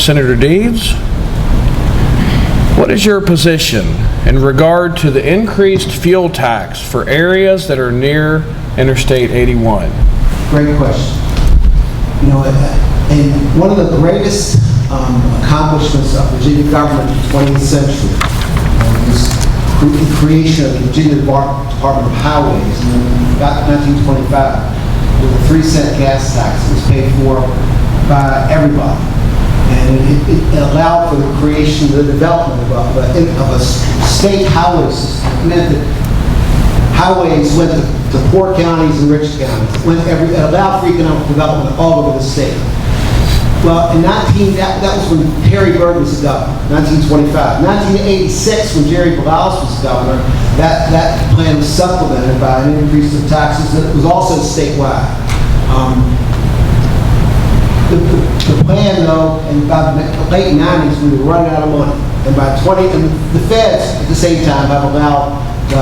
Senator Deeds. What is your position in regard to the increased fuel tax for areas that are near Interstate 81? Great question. You know, and one of the greatest accomplishments of Virginia government in the 20th century was the creation of the Virginia Department of Highways in about 1925 with a 3-cent gas tax that was paid for by everybody. And it allowed for the creation, the development of a state highway system. It meant that highways went to poor counties and rich counties. It allowed for economic development all over the state. Well, in that was when Harry Byrd was the governor, 1925. 1986, when Jerry Blouses was governor, that plan was supplemented by an increase of taxes that was also statewide. The plan, though, and by the late 90s, we were running out of money. And by and the feds, at the same time, have allowed the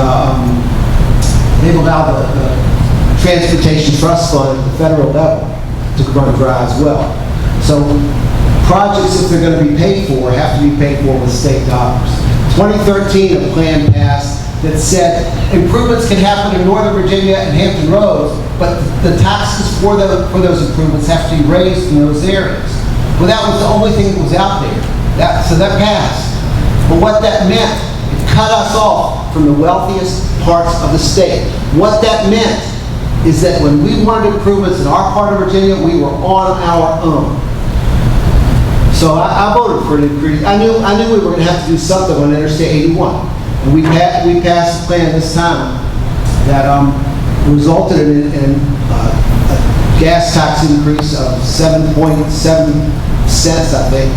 Transportation Trust Fund at the federal level to run dry as well. So projects, if they're going to be paid for, have to be paid for with state dollars. 2013, a plan passed that said improvements can happen in Northern Virginia and Hampton Roads, but the taxes for those improvements have to be raised in those areas. Well, that was the only thing that was out there. So that passed. But what that meant, it cut us off from the wealthiest parts of the state. What that meant is that when we wanted improvements in our part of Virginia, we were on our own. So I voted for an increase. I knew we were going to have to do something on Interstate 81. And we passed a plan this time that resulted in a gas tax increase of 7.7 cents, I think,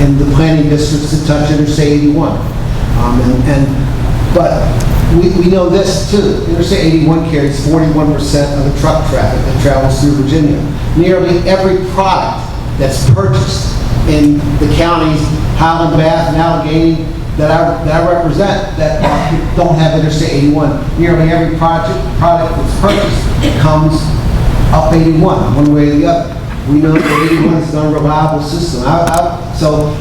in the planning districts that touch Interstate 81. But we know this too. Interstate 81 carries 41% of the truck traffic that travels through Virginia. Nearly every product that's purchased in the counties, Highland, Bath, and Allegheny, that I represent, that don't have Interstate 81. Nearly every product that's purchased comes up 81, one way or the other. We know that 81 is an unreliable system. So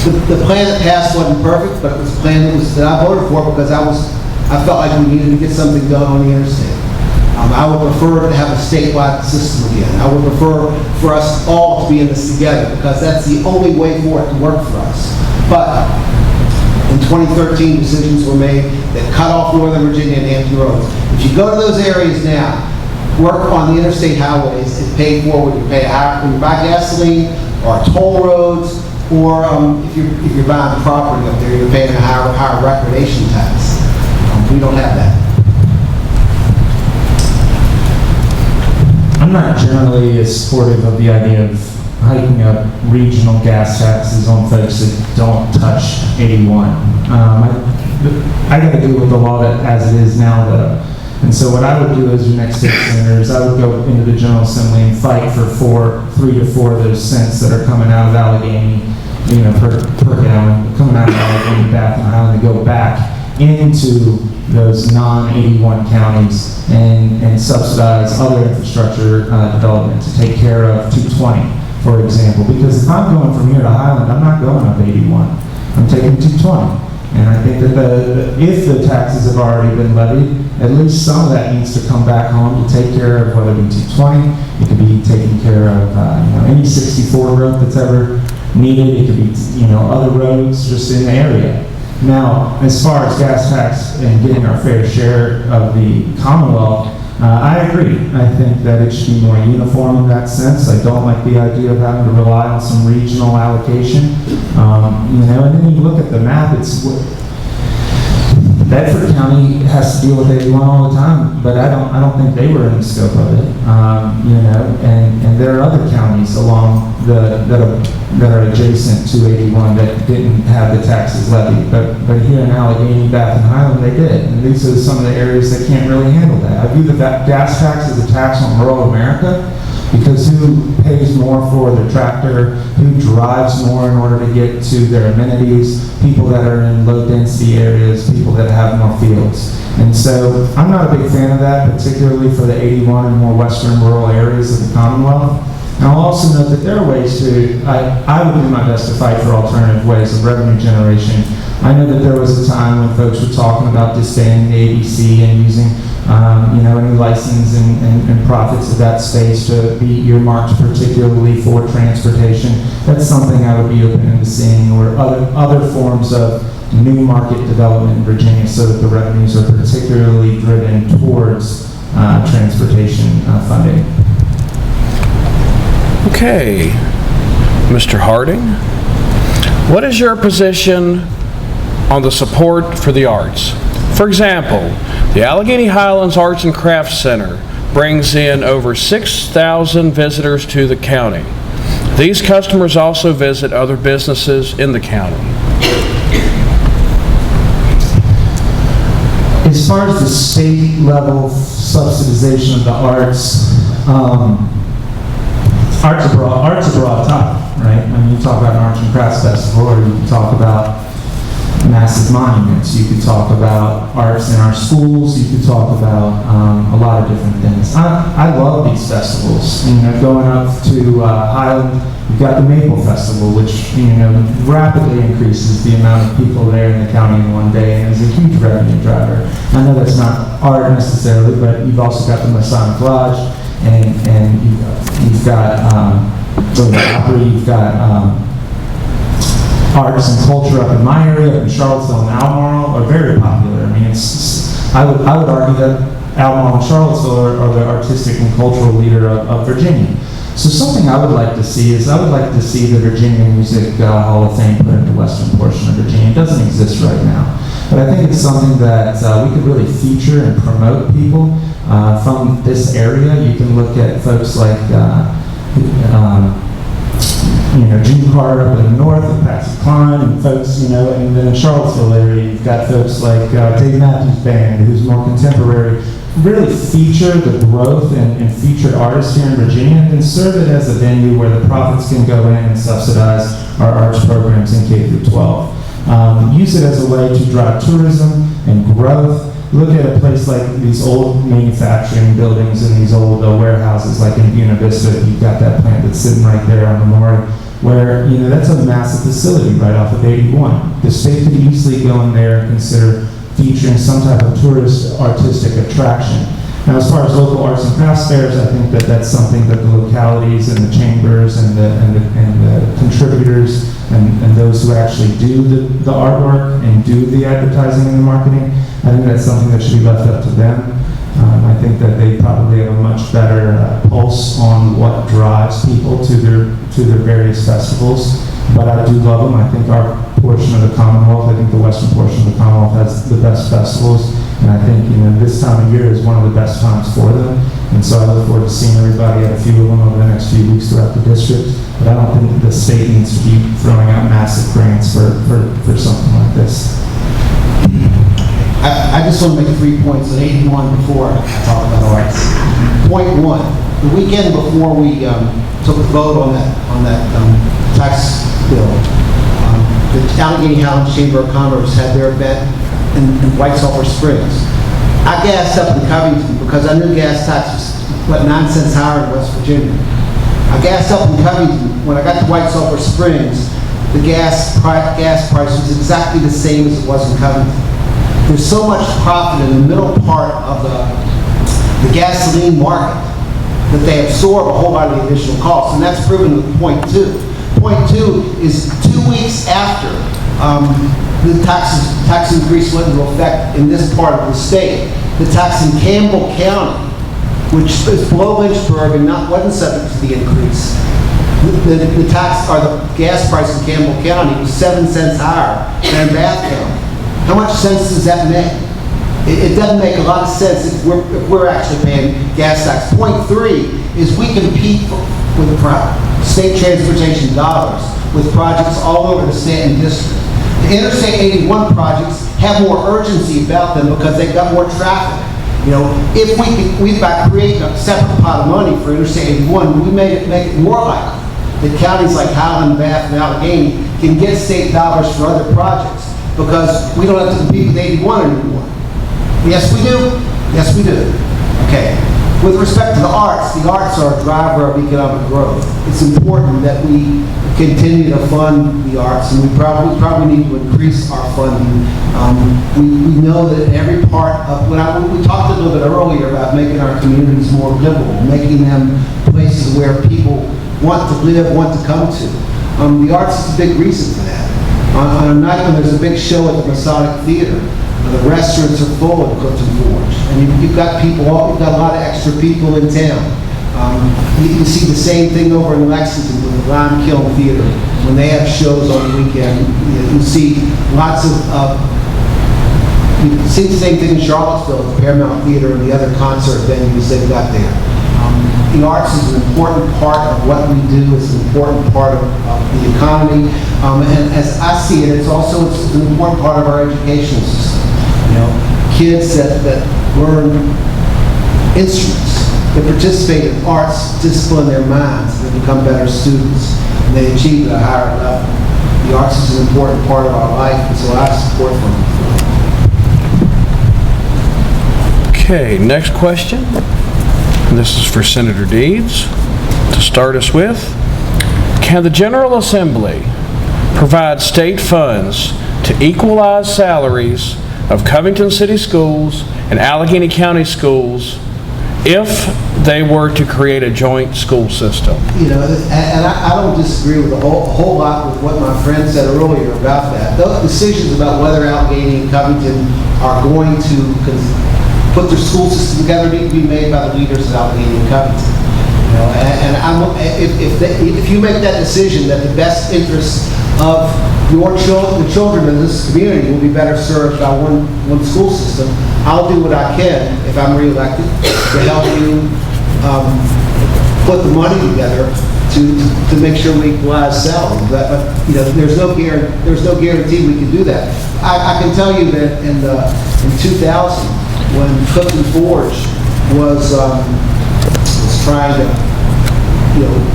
the plan that passed wasn't perfect, but it was a plan that I voted for because I felt like we needed to get something done on the interstate. I would prefer to have a statewide system again. I would prefer for us all to be in this together because that's the only way for it to work for us. But in 2013, decisions were made that cut off Northern Virginia and Hampton Roads. If you go to those areas now, work on the interstate highways is paid for when you buy gasoline or toll roads, or if you're buying property up there, you're paying a higher reclamation tax. We don't have that. I'm not generally as supportive of the idea of hiking up regional gas taxes on folks that don't touch 81. I got to deal with the law as it is now, though. And so what I would do as your next state senator is I would go into the General Assembly and fight for 3 to 4 of those cents that are coming out of Allegheny, per gallon, coming out of Allegheny, Bath, and Highland, to go back into those non-81 counties and subsidize other infrastructure development to take care of 220, for example. Because if I'm going from here to Highland, I'm not going up 81. I'm taking 220. And I think that if the taxes have already been levied, at least some of that needs to come back home to take care of whether it be 220, it could be taking care of any 64 road that's ever needed. It could be other roads just in the area. Now, as far as gas tax and getting our fair share of the Commonwealth, I agree. I think that it should be more uniform in that sense. I don't like the idea of having to rely on some regional allocation. And then you look at the map, Bedford County has to deal with 81 all the time, but I don't think they were in the scope of it. And there are other counties along that are adjacent to 81 that didn't have the taxes levied, but here in Allegheny, Bath, and Highland, they did. And these are some of the areas that can't really handle that. I view the gas tax as a tax on rural America, because who pays more for their tractor, who drives more in order to get to their amenities, people that are in low density areas, people that have more fields. And so I'm not a big fan of that, particularly for the 81 and more western rural areas of the Commonwealth. And I'll also note that there are ways to, I would do my best to fight for alternative ways of revenue generation. I know that there was a time when folks were talking about disbanding the ABC and using, any license and profits of that space to be earmarked particularly for transportation. That's something I would be open to seeing, or other forms of new market development in Virginia so that the revenues are particularly driven towards transportation funding. Okay, Mr. Harding, what is your position on the support for the arts? For example, the Allegheny Highlands Arts and Crafts Center brings in over 6,000 visitors to the county. These customers also visit other businesses in the county. As far as the state level subsidization of the arts, art's a broad topic, right? I mean, you talk about an arts and crafts festival, or you can talk about massive monuments. You could talk about arts in our schools. You could talk about a lot of different things. I love these festivals. Going up to Highland, you've got the Maple Festival, which rapidly increases the amount of people there in the county in one day, and is a huge revenue driver. I know that's not art necessarily, but you've also got the Masonic Lodge, and you've got the opera. You've got arts and culture up in my area, up in Charlottesville and Albemarle, are very popular. I mean, I would argue that Albemarle and Charlottesville are the artistic and cultural leader of Virginia. So something I would like to see is I would like to see the Virginia Music Hall of Fame put in the western portion of Virginia. It doesn't exist right now, but I think it's something that we could really feature and promote people from this area. You can look at folks like Gene Carter up in the north, and Patsy Cline, and folks, and then in the Charlottesville area, you've got folks like Dave Matthews Band, who's more contemporary. Really feature the growth and featured artists here in Virginia, and serve it as a venue where the profits can go in and subsidize our arts programs in K through 12. Use it as a way to drive tourism and growth. Look at a place like these old manufacturing buildings and these old warehouses, like in Buena Vista. You've got that plant that's sitting right there on the Moor, where that's a massive facility right off of 81. The state could easily go in there and consider featuring some type of tourist artistic attraction. Now, as far as local arts and crafts fairs, I think that that's something that the localities and the chambers and the contributors and those who actually do the artwork and do the advertising and the marketing, I think that's something that should be left up to them. I think that they probably have a much better pulse on what drives people to their various festivals. But I do love them. I think our portion of the Commonwealth, I think the western portion of the Commonwealth has the best festivals. And I think this time of year is one of the best times for them. And so I look forward to seeing everybody at a few of them over the next few weeks throughout the district. But I don't think the state needs to be throwing out massive grants for something like this. I just want to make 3 points on 81 before I talk about arts. Point 1, the weekend before we took the vote on that tax bill, the Allegheny Highlands Chamber of Commerce had their event in White Sulphur Springs. I gassed up in Covington because I knew gas tax was 9 cents higher in West Virginia. I gassed up in Covington. When I got to White Sulphur Springs, the gas price was exactly the same as it was in Covington. There's so much profit in the middle part of the gasoline market that they absorb a whole lot of the additional costs, and that's proven with point 2. Point 2 is 2 weeks after the tax increase went into effect in this part of the state. The tax in Campbell County, which is below Lynchburg and wasn't subject to the increase, the tax or the gas price in Campbell County was 7 cents higher than in Bath County. How much sense does that make? It doesn't make a lot of sense if we're actually paying gas tax. Point 3 is we compete with state transportation dollars with projects all over the state and district. The Interstate 81 projects have more urgency about them because they've got more traffic. If we've got to create a separate pot of money for Interstate 81, we make it more likely that counties like Highland, Bath, and Allegheny can get state dollars for other projects, because we don't have to compete with 81 anymore. Yes, we do. Yes, we do. Okay. With respect to the arts are a driver of economic growth. It's important that we continue to fund the arts, and we probably need to increase our funding. We know that in every part of, we talked a little bit earlier about making our communities more livable, making them places where people want to live, want to come to. The arts is a big reason for that. On a night when there's a big show at the Masonic Theater, the restaurants are full at Clifton Forge, and you've got a lot of extra people in town. You can see the same thing over in Lexington with the Lime Kiln Theater. When they have shows on the weekend, you see lots of, you can see the same thing in Charlottesville, the Paramount Theater and the other concert venues they've got there. The arts is an important part of what we do. It's an important part of the economy. And as I see it, it's an important part of our educational system. Kids that learn instruments, that participate in arts, discipline their minds, they become better students, and they achieve at a higher level. The arts is an important part of our life, and so I support them. Okay, next question. This is for Senator Deeds. To start us with, can the General Assembly provide state funds to equalize salaries of Covington City Schools and Allegheny County Schools if they were to create a joint school system? And I don't disagree with a whole lot with what my friend said earlier about that. Those decisions about whether Allegheny and Covington are going to put their school system together need to be made by the leaders of Allegheny and Covington. If you make that decision that the best interests of the children in this community will be better served by one school system, I'll do what I can if I'm reelected to help you put the money together to make sure we equalize salaries. But there's no guarantee we can do that. I can tell you that in 2000, when Clifton Forge was trying to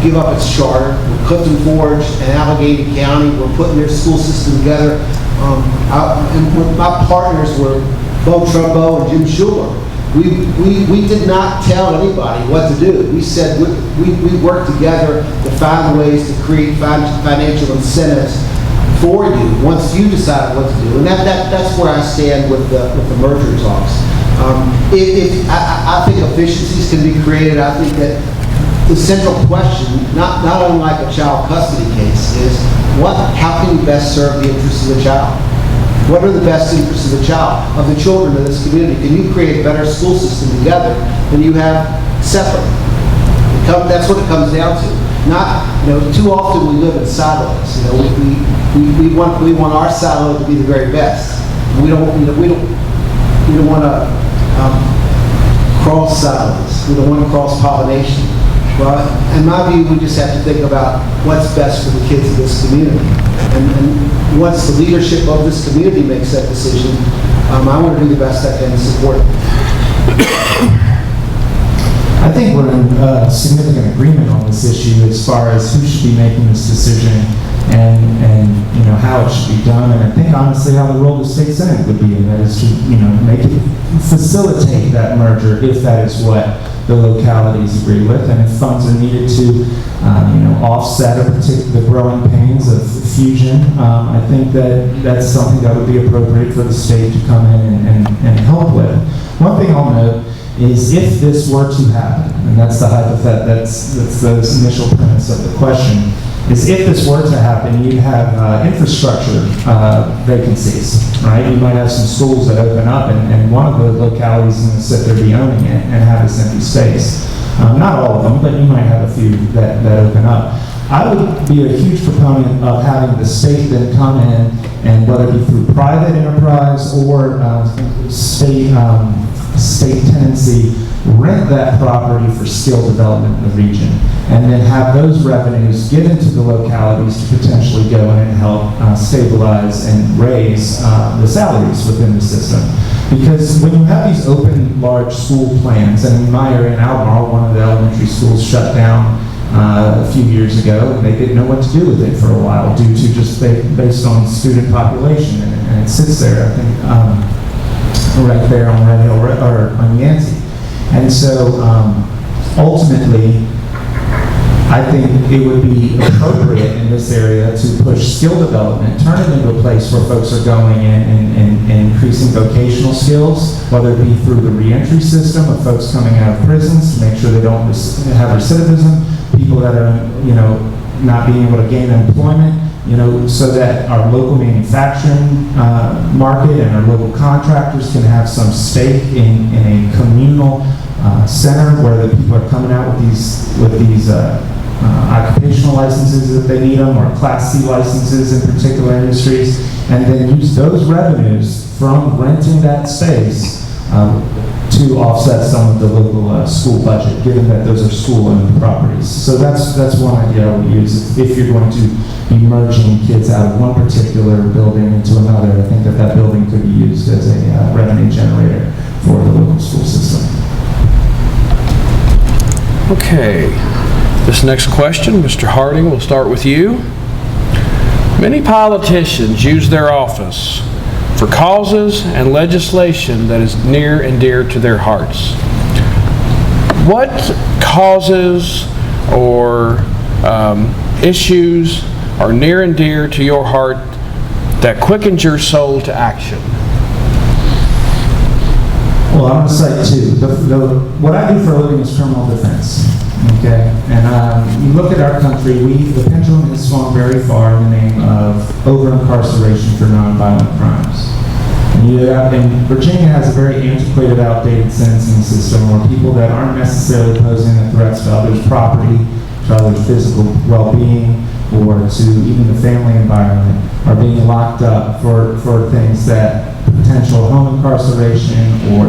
give up its charter, Clifton Forge and Allegheny County were putting their school system together. And my partners were Bo Trumbo and Jim Schuler. We did not tell anybody what to do. We said we worked together to find ways to create financial incentives for you once you decide what to do. And that's where I stand with the merger talks. I think efficiencies can be created. I think that the central question, not unlike a child custody case, is how can you best serve the interests of the child? What are the best interests of the child, of the children of this community? Can you create a better school system together than you have separate? That's what it comes down to. Not, too often we live in silos. We want our silo to be the very best. We don't want to cross silos. We don't want to cross pollination. Well, in my view, we just have to think about what's best for the kids of this community. And once the leadership of this community makes that decision, I want to do the best I can to support it. I think we're in significant agreement on this issue as far as who should be making this decision and how it should be done. And I think honestly how the role of the state senate would be in that is to facilitate that merger if that is what the localities agree with, and if funds are needed to offset the growing pains of fusion, I think that's something that would be appropriate for the state to come in and help with. One thing I'll note is if this were to happen, and that's the hypothetical, that's the initial premise of the question, is if this were to happen, you'd have infrastructure vacancies, right? You might have some schools that open up, and one of the localities is going to sit there be owning it and have this empty space. Not all of them, but you might have a few that open up. I would be a huge proponent of having the state then come in, and whether it be through private enterprise or state tenancy, rent that property for skill development in the region, and then have those revenues given to the localities to potentially go in and help stabilize and raise the salaries within the system. Because when you have these open, large school plans, and in my area in Albemarle, one of the elementary schools shut down a few years ago, and they didn't know what to do with it for a while due to just based on student population, and it sits there, I think, right there on Red Hill or on Yancey. And so ultimately, I think it would be appropriate in this area to push skill development, turn it into a place where folks are going in and increasing vocational skills, whether it be through the reentry system of folks coming out of prisons to make sure they don't have recidivism, people that are, not being able to gain employment, so that our local manufacturing market and our local contractors can have some stake in a communal center where the people are coming out with these occupational licenses if they need them, or Class C licenses in particular industries, and then use those revenues from renting that space to offset some of the local school budget, given that those are school-owned properties. So that's one idea I would use. If you're going to be merging kids out of one particular building into another, I think that building could be used as a revenue generator for the local school system. Okay. This next question, Mr. Harding, we'll start with you. Many politicians use their office for causes and legislation that is near and dear to their hearts. What causes or issues are near and dear to your heart that quickens your soul to action? Well, I'm going to cite two. What I do for a living is criminal defense. Okay, and you look at our country, the pendulum has swung very far in the name of over-incarceration for nonviolent crimes. And Virginia has a very antiquated, outdated sentencing system where people that aren't necessarily posing a threat to others' property, to others' physical well-being, or to even the family environment are being locked up for things that potential home incarceration or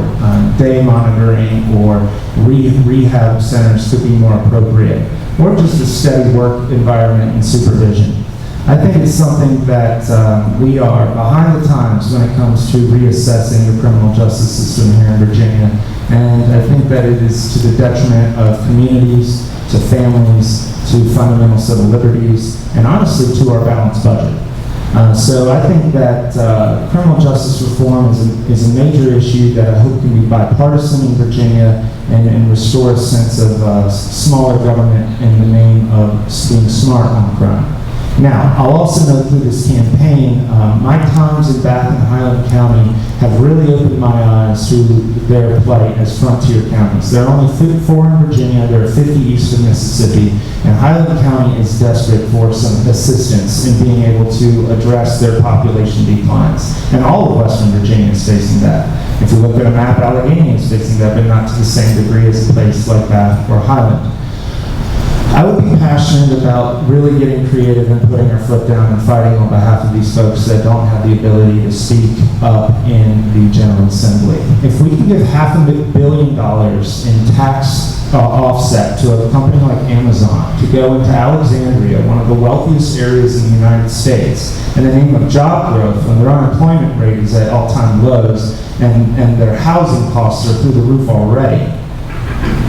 day monitoring or rehab centers could be more appropriate, or just a steady work environment and supervision. I think it's something that we are behind the times when it comes to reassessing the criminal justice system here in Virginia, and I think that it is to the detriment of communities, to families, to fundamental civil liberties, and honestly to our balanced budget. So I think that criminal justice reform is a major issue that I hope can be bipartisan in Virginia and restore a sense of smaller government in the name of being smart on crime. Now, I'll also note through this campaign, my times in Bath and Highland County have really opened my eyes to their plight as frontier counties. There are only 4 in Virginia, there are 50 east of Mississippi, and Highland County is desperate for some assistance in being able to address their population declines. And all of Western Virginia is facing that. If you look at a map, Allegheny is facing that, but not to the same degree as a place like Bath or Highland. I would be passionate about really getting creative and putting our foot down and fighting on behalf of these folks that don't have the ability to speak up in the General Assembly. If we can give $500 million in tax offset to a company like Amazon to go into Alexandria, one of the wealthiest areas in the United States, in the name of job growth, when their unemployment rate is at all-time lows and their housing costs are through the roof already,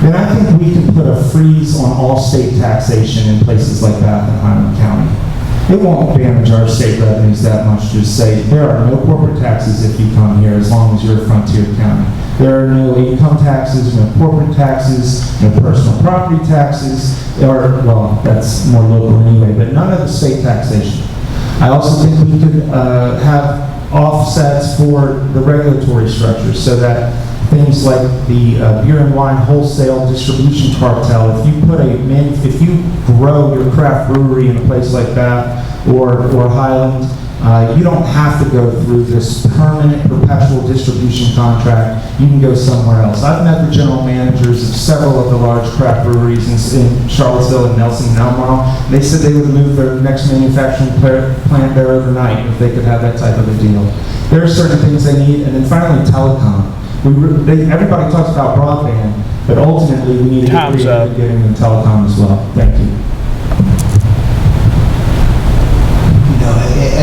then I think we can put a freeze on all state taxation in places like Bath and Highland County. It won't damage our state revenues that much to say there are no corporate taxes if you come here as long as you're a frontier county. There are no income taxes, no corporate taxes, no personal property taxes, or, well, that's more local anyway, but none of the state taxation. I also think we could have offsets for the regulatory structure so that things like the beer and wine wholesale distribution cartel, if you grow your craft brewery in a place like that or Highland, you don't have to go through this permanent perpetual distribution contract. You can go somewhere else. I've met the general managers of several of the large craft breweries in Charlottesville and Nelson and Albemarle. They said they would move their next manufacturing plant there overnight if they could have that type of a deal. There are certain things they need. And then finally, telecom. Everybody talks about broadband, but ultimately we need to get creative in getting them telecom as well. Thank you.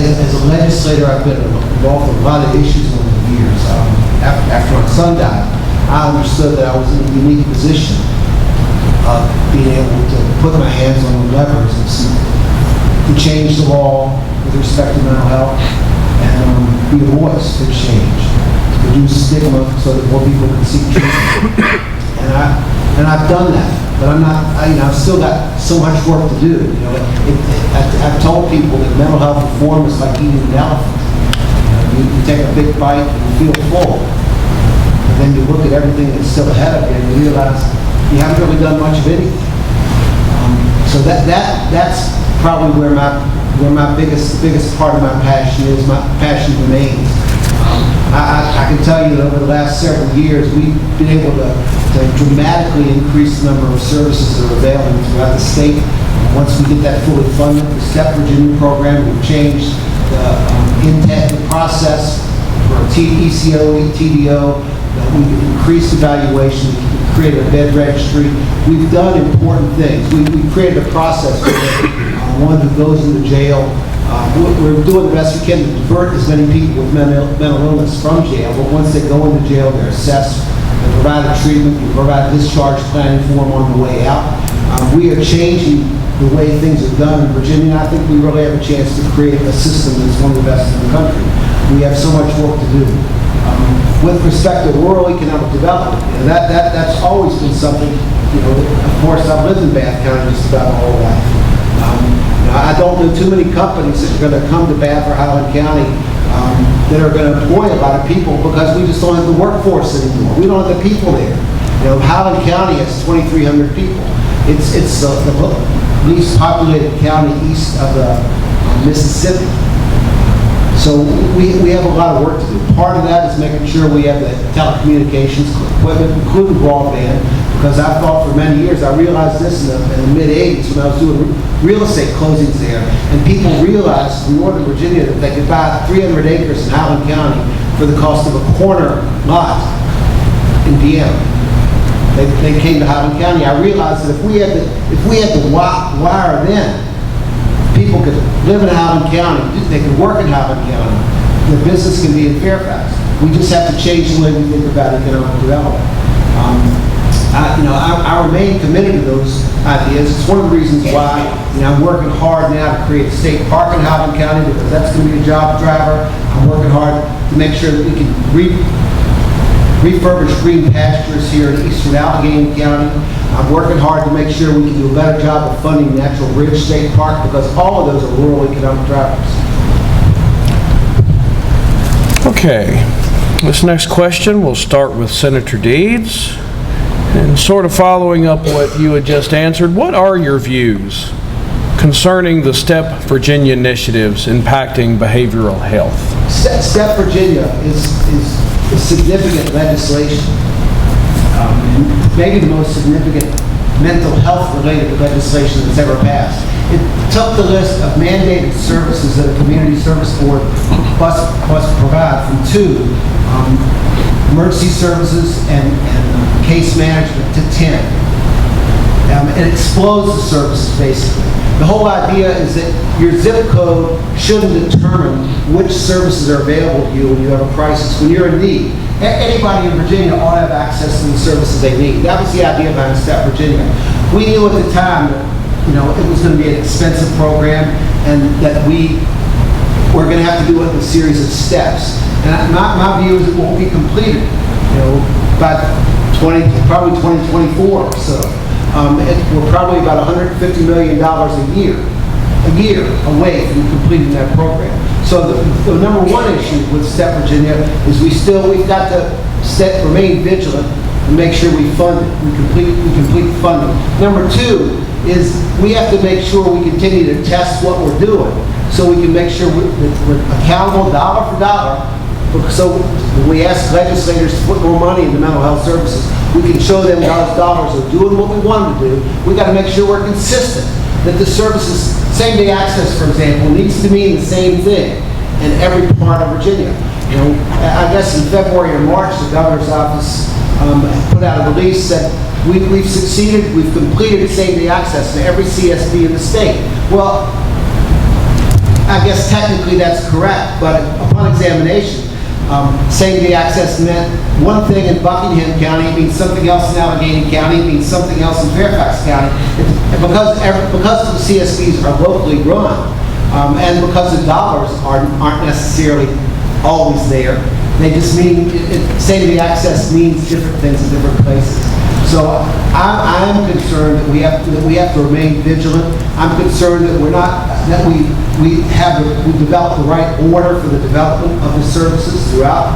As a legislator, I've been involved in a lot of issues over the years. After my son died, I understood that I was in a unique position of being able to put my hands on the levers and to change the law with respect to mental health and be a voice for change. Reduce stigma so that more people can seek treatment. And and I've done that. But I've still got so much work to do. I've told people that mental health reform is like eating an elephant. You take a big bite and you feel full. And then you look at everything that's still ahead of you and you realize you haven't really done much of anything. So that's probably where my biggest part of my passion is. My passion remains. I can tell you that over the last several years, we've been able to dramatically increase the number of services that are available throughout the state. Once we get that fully funded, the Step Virginia program, we've changed the intake process for ECO, TDO. We've increased evaluation. We've created a bed registry. We've done important things. We've created a process for one who goes into jail. We're doing the best we can to divert as many people with mental illness from jail, but once they go into jail, they're assessed, they're provided treatment, we provide a discharge planning for them on the way out. We are changing the way things are done in Virginia, and I think we really have a chance to create a system that's one of the best in the country. We have so much work to do. With respect to rural economic development, that's always been something, of course, I've lived in Bath County just about my whole life. I don't know too many companies that are going to come to Bath or Highland County that are going to employ a lot of people because we just don't have the workforce anymore. We don't have the people there. Highland County has 2,300 people. It's the least populated county east of the Mississippi. So we have a lot of work to do. Part of that is making sure we have the telecommunications equipment, including broadband, because I thought for many years, I realized this in the mid-'80s when I was doing real estate closings there, and people realized in Northern Virginia that they could buy 300 acres in Highland County for the cost of a corner lot in Vienna. They came to Highland County. I realized that if we had the wire then, people could live in Highland County, they could work in Highland County, their business can be in Fairfax. We just have to change the way we think about economic development. I remain committed to those ideas. It's one of the reasons why I'm working hard now to create a state park in Highland County, because that's going to be a job driver. I'm working hard to make sure that we can refurbish green pastures here in eastern Allegheny County. I'm working hard to make sure we can do a better job of funding Natural Ridge State Park, because all of those are rural economic drivers. Okay, this next question will start with Senator Deeds. And sort of following up what you had just answered, what are your views concerning the Step Virginia initiatives impacting behavioral health? Step Virginia is significant legislation, maybe the most significant mental health-related legislation that's ever passed. It took the list of mandated services that a community service board must provide from 2, emergency services and case management, to 10. It explodes the services, basically. The whole idea is that your zip code shouldn't determine which services are available to you when you have a crisis, when you're in need. Anybody in Virginia ought to have access to the services they need. That was the idea behind Step Virginia. We knew at the time that it was going to be an expensive program and that we were going to have to do it in a series of steps. And my view is it won't be completed, by probably 2024 or so. We're probably about $150 million a year away from completing that program. So the number one issue with Step Virginia is we've got to remain vigilant and make sure we fund it, we complete funding. Number 2 is we have to make sure we continue to test what we're doing so we can make sure we're accountable dollar for dollar. So when we ask legislators to put more money into mental health services, we can show them those dollars are doing what we want them to do. We got to make sure we're consistent, that the services, same-day access, for example, needs to mean the same thing in every part of Virginia. I guess in February or March, the governor's office put out a release that we've succeeded, we've completed same-day access to every CSD in the state. Well, I guess technically that's correct, but upon examination, same-day access meant one thing in Buckingham County, it means something else in Allegheny County, it means something else in Fairfax County. Because the CSBs are locally run, and because the dollars aren't necessarily always there, they just mean, same-day access means different things in different places. So I'm concerned that we have to remain vigilant. I'm concerned that we develop the right order for the development of the services throughout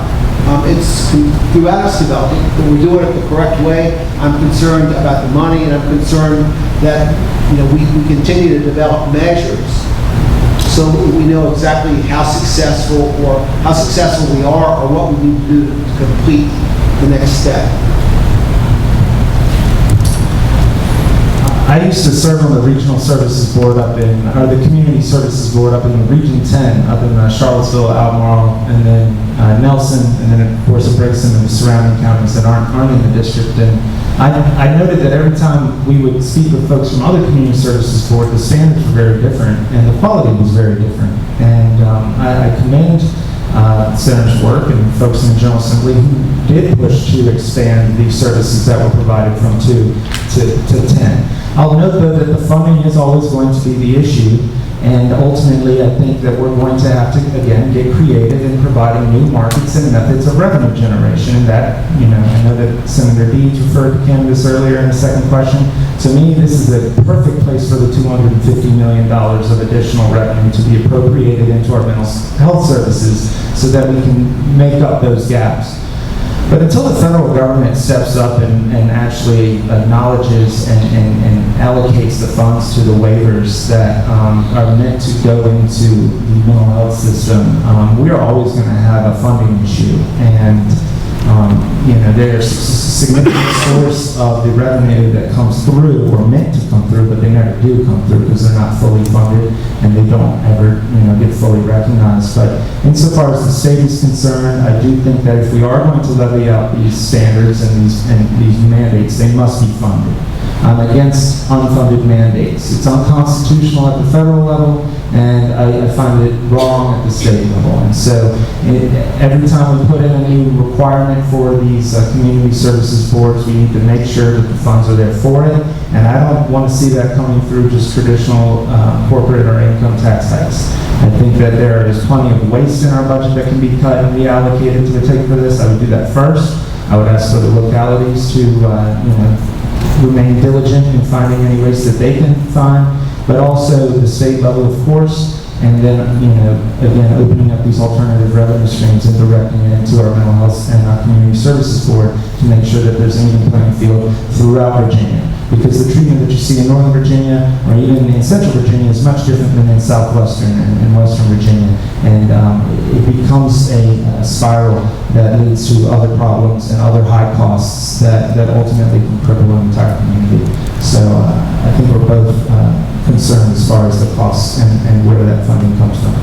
its development, that we're doing it the correct way. I'm concerned about the money, and I'm concerned that we continue to develop measures so we know exactly how successful we are, or what we need to do to complete the next step. I used to serve on the Regional Services Board or the Community Services Board up in Region 10, up in Charlottesville, Albemarle, and then Nelson, and then of course it breaks into the surrounding counties that aren't in the district. And I noted that every time we would speak with folks from other Community Services Board, the standards were very different, and the quality was very different. And I commend Senator's work and folks in the General Assembly who did push to expand these services that were provided from 2 to 10. I'll note, though, that the funding is always going to be the issue, and ultimately I think that we're going to have to, again, get creative in providing new markets and methods of revenue generation. And that, I know that Senator Deeds referred to cannabis earlier in the second question. To me, this is a perfect place for the $250 million of additional revenue to be appropriated into our mental health services so that we can make up those gaps. But until the federal government steps up and actually acknowledges and allocates the funds to the waivers that are meant to go into the mental health system, we are always going to have a funding issue. And there's a significant source of the revenue that comes through, or meant to come through, but they never do come through because they're not fully funded and they don't ever get fully recognized. But insofar as the state is concerned, I do think that if we are going to levy out these standards and these mandates, they must be funded. I'm against unfunded mandates. It's unconstitutional at the federal level, and I find it wrong at the state level. And so every time we put in a new requirement for these community services boards, we need to make sure that the funds are there for it. And I don't want to see that coming through just traditional corporate or income tax hikes. I think that there is plenty of waste in our budget that can be cut and reallocated to take for this. I would do that first. I would ask for the localities to remain diligent in finding any ways that they can find, but also the state level, of course, and then, again, opening up these alternative revenue streams and directing it into our mental health and our community services board to make sure that there's an even playing field throughout Virginia. Because the treatment that you see in Northern Virginia or even in Central Virginia is much different than in Southwestern and Western Virginia. And it becomes a spiral that leads to other problems and other high costs that ultimately can cripple an entire community. So I think we're both concerned as far as the costs and where that funding comes from.